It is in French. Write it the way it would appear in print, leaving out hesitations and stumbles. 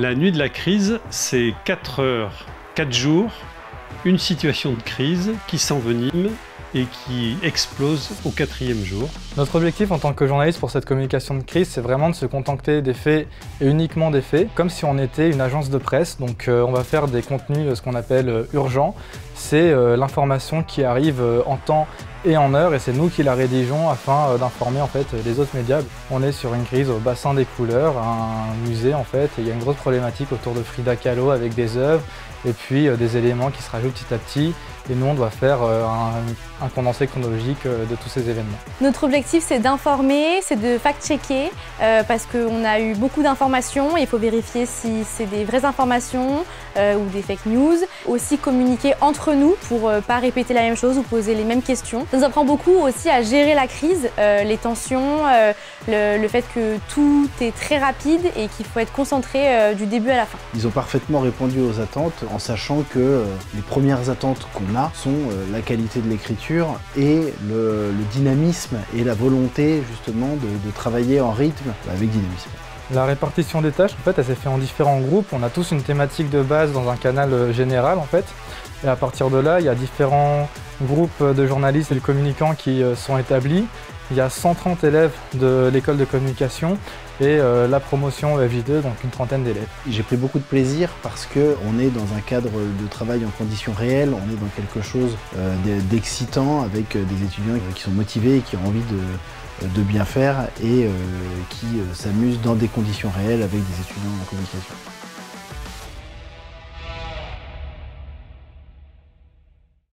La nuit de la crise, c'est 4 heures, 4 jours, une situation de crise qui s'envenime et qui explose au 4e jour. Notre objectif en tant que journaliste pour cette communication de crise, c'est vraiment de se contenter des faits et uniquement des faits, comme si on était une agence de presse. Donc on va faire des contenus, ce qu'on appelle urgents. C'est l'information qui arrive en temps et en heure, et c'est nous qui la rédigeons afin d'informer en fait les autres médias. On est sur une crise au bassin des couleurs, un musée en fait, et il y a une grosse problématique autour de Frida Kahlo avec des œuvres et puis des éléments qui se rajoutent petit à petit. Et nous, on doit faire un condensé chronologique de tous ces événements. Notre objectif, c'est d'informer, c'est de fact-checker, parce qu'on a eu beaucoup d'informations et il faut vérifier si c'est des vraies informations ou des fake news. Aussi communiquer entre nous pour pas répéter la même chose ou poser les mêmes questions. Ça nous apprend beaucoup aussi à gérer la crise, les tensions, le fait que tout est très rapide et qu'il faut être concentré du début à la fin. Ils ont parfaitement répondu aux attentes en sachant que les premières attentes qu'on a sont la qualité de l'écriture et le dynamisme et la volonté justement de travailler en rythme avec dynamisme. La répartition des tâches, en fait, elle s'est faite en différents groupes. On a tous une thématique de base dans un canal général, en fait. Et à partir de là, il y a différents groupes de journalistes et de communicants qui sont établis. Il y a 130 élèves de l'école de communication et la promotion FJ2, donc une trentaine d'élèves. J'ai pris beaucoup de plaisir parce qu'on est dans un cadre de travail en conditions réelles, on est dans quelque chose d'excitant avec des étudiants qui sont motivés et qui ont envie de bien faire et qui s'amusent dans des conditions réelles avec des étudiants en communication.